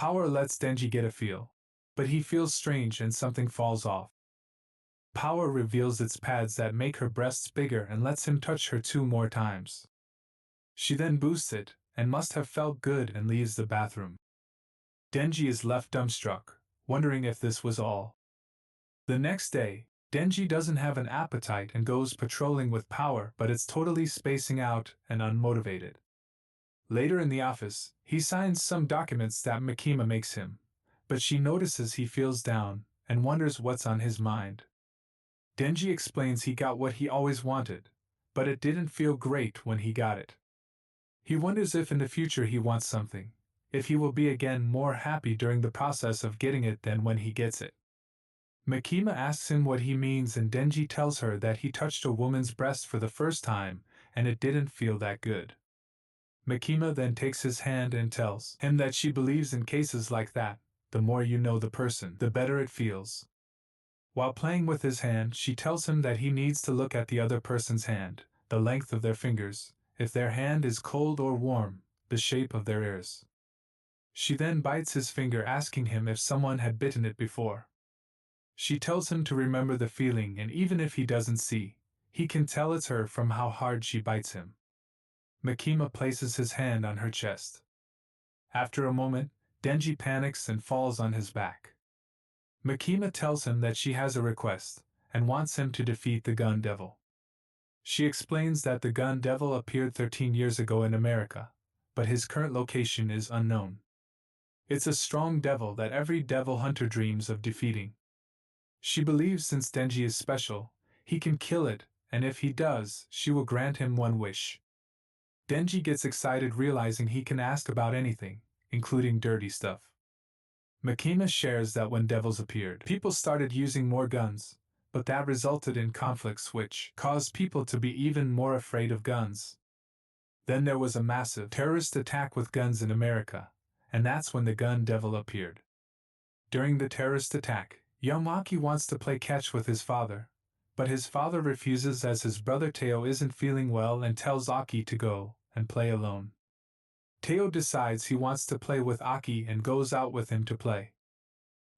Power lets Denji get a feel, but he feels strange and something falls off. Power reveals its pads that make her breasts bigger and lets him touch her 2 more times. She then boosts it, and must have felt good, and leaves the bathroom. Denji is left dumbstruck, wondering if this was all. The next day, Denji doesn't have an appetite and goes patrolling with Power, but it's totally spacing out and unmotivated. Later in the office, he signs some documents that Makima makes him, but she notices he feels down and wonders what's on his mind. Denji explains he got what he always wanted, but it didn't feel great when he got it. He wonders if in the future he wants something, if he will be again more happy during the process of getting it than when he gets it. Makima asks him what he means, and Denji tells her that he touched a woman's breast for the first time, and it didn't feel that good. Makima then takes his hand and tells him that she believes in cases like that, the more you know the person, the better it feels. While playing with his hand, she tells him that he needs to look at the other person's hand, the length of their fingers, if their hand is cold or warm, the shape of their ears. She then bites his finger, asking him if someone had bitten it before. She tells him to remember the feeling, and even if he doesn't see, he can tell it's her from how hard she bites him. Makima places his hand on her chest. After a moment, Denji panics and falls on his back. Makima tells him that she has a request, and wants him to defeat the Gun Devil. She explains that the Gun Devil appeared 13 years ago in America, but his current location is unknown. It's a strong devil that every devil hunter dreams of defeating. She believes since Denji is special, he can kill it, and if he does, she will grant him one wish. Denji gets excited, realizing he can ask about anything, including dirty stuff. Makima shares that when devils appeared, people started using more guns, but that resulted in conflicts which caused people to be even more afraid of guns. Then there was a massive terrorist attack with guns in America, and that's when the Gun Devil appeared. During the terrorist attack, young Aki wants to play catch with his father, but his father refuses as his brother Teo isn't feeling well and tells Aki to go and play alone. Teo decides he wants to play with Aki and goes out with him to play.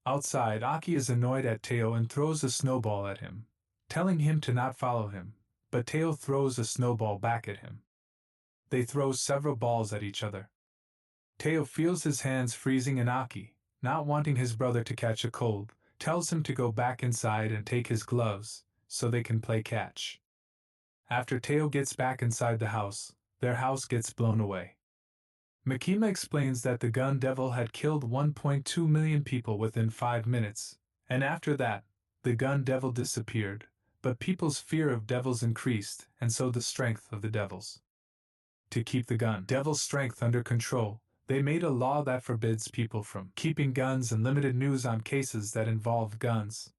Outside, Aki is annoyed at Teo and throws a snowball at him, telling him to not follow him, but Teo throws a snowball back at him. They throw several balls at each other. Teo feels his hands freezing, and Aki, not wanting his brother to catch a cold, tells him to go back inside and take his gloves, so they can play catch. After Teo gets back inside the house, their house gets blown away. Makima explains that the Gun Devil had killed 1.2 million people within 5 minutes, and after that, the Gun Devil disappeared, but people's fear of devils increased, and so the strength of the devils. To keep the Gun Devil's strength under control, they made a law that forbids people from keeping guns and limited news on cases that involve guns.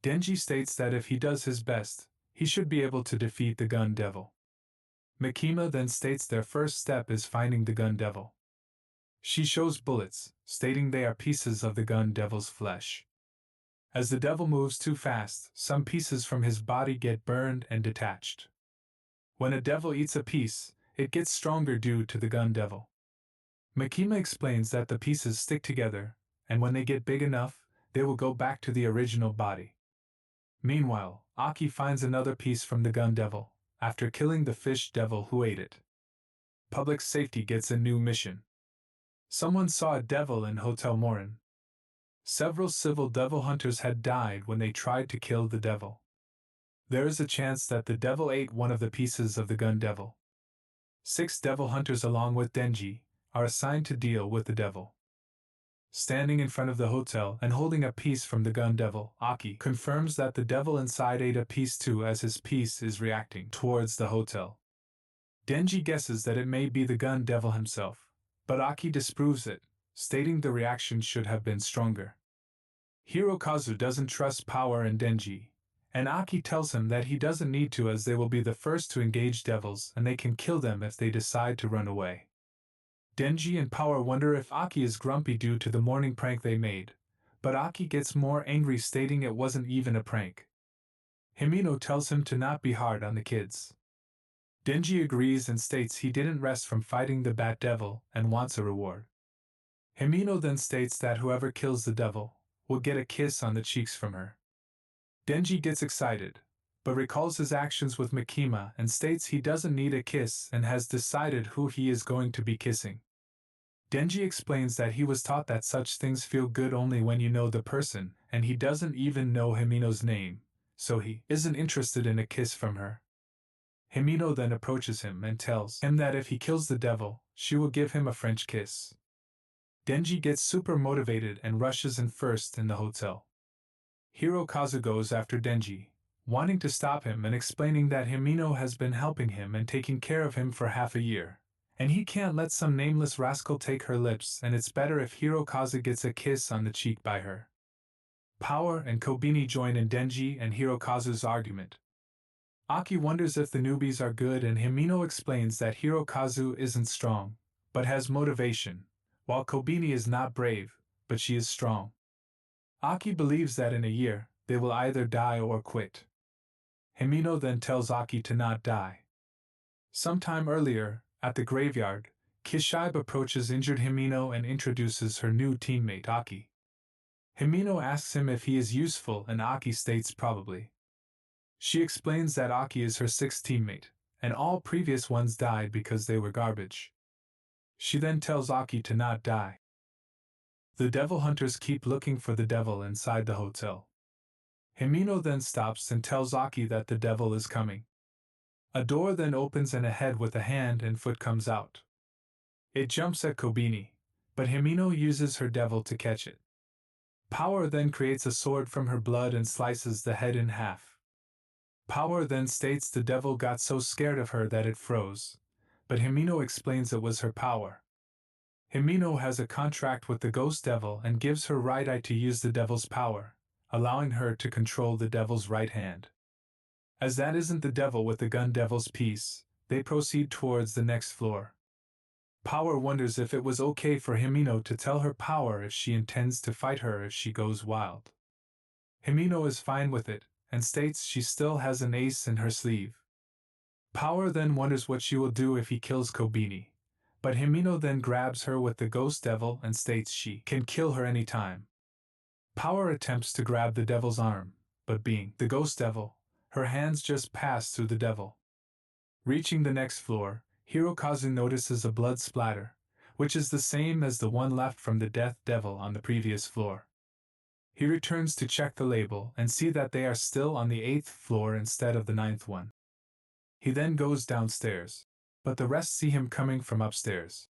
Denji states that if he does his best, he should be able to defeat the Gun Devil. Makima then states their first step is finding the Gun Devil. She shows bullets, stating they are pieces of the Gun Devil's flesh. As the devil moves too fast, some pieces from his body get burned and detached. When a devil eats a piece, it gets stronger due to the Gun Devil. Makima explains that the pieces stick together, and when they get big enough, they will go back to the original body. Meanwhile, Aki finds another piece from the Gun Devil, after killing the fish devil who ate it. Public safety gets a new mission. Someone saw a devil in Hotel Morin. Several civil devil hunters had died when they tried to kill the devil. There is a chance that the devil ate one of the pieces of the Gun Devil. 6 devil hunters along with Denji are assigned to deal with the devil. Standing in front of the hotel and holding a piece from the Gun Devil, Aki confirms that the devil inside ate a piece too, as his piece is reacting towards the hotel. Denji guesses that it may be the Gun Devil himself, but Aki disproves it, stating the reaction should have been stronger. Hirokazu doesn't trust Power and Denji, and Aki tells him that he doesn't need to, as they will be the first to engage devils and they can kill them if they decide to run away. Denji and Power wonder if Aki is grumpy due to the morning prank they made, but Aki gets more angry, stating it wasn't even a prank. Himino tells him to not be hard on the kids. Denji agrees and states he didn't rest from fighting the Bat Devil and wants a reward. Himino then states that whoever kills the devil will get a kiss on the cheeks from her. Denji gets excited, but recalls his actions with Mikima and states he doesn't need a kiss and has decided who he is going to be kissing. Denji explains that he was taught that such things feel good only when you know the person, and he doesn't even know Himino's name, so he isn't interested in a kiss from her. Himino then approaches him and tells him that if he kills the devil, she will give him a French kiss. Denji gets super motivated and rushes in first in the hotel. Hirokazu goes after Denji, wanting to stop him and explaining that Himino has been helping him and taking care of him for half a year, and he can't let some nameless rascal take her lips, and it's better if Hirokazu gets a kiss on the cheek by her. Power and Kobeni join in Denji and Hirokazu's argument. Aki wonders if the newbies are good, and Himino explains that Hirokazu isn't strong, but has motivation, while Kobeni is not brave, but she is strong. Aki believes that in a year, they will either die or quit. Himino then tells Aki to not die. Sometime earlier, at the graveyard, Kishibe approaches injured Himino and introduces her new teammate Aki. Himino asks him if he is useful, and Aki states probably. She explains that Aki is her sixth teammate, and all previous ones died because they were garbage. She then tells Aki to not die. The devil hunters keep looking for the devil inside the hotel. Himino then stops and tells Aki that the devil is coming. A door then opens and a head with a hand and foot comes out. It jumps at Kobeni, but Himino uses her devil to catch it. Power then creates a sword from her blood and slices the head in half. Power then states the devil got so scared of her that it froze, but Himino explains it was her power. Himino has a contract with the ghost devil and gives her right eye to use the devil's power, allowing her to control the devil's right hand. As that isn't the devil with the gun devil's piece, they proceed towards the next floor. Power wonders if it was okay for Himino to tell her Power if she intends to fight her if she goes wild. Himino is fine with it, and states she still has an ace in her sleeve. Power then wonders what she will do if he kills Kobeni, but Himino then grabs her with the ghost devil and states she can kill her anytime. Power attempts to grab the devil's arm, but being the ghost devil, her hands just pass through the devil. Reaching the next floor, Hirokazu notices a blood splatter, which is the same as the one left from the death devil on the previous floor. He returns to check the label and see that they are still on the 8th floor instead of the 9th one. He then goes downstairs, but the rest see him coming from upstairs.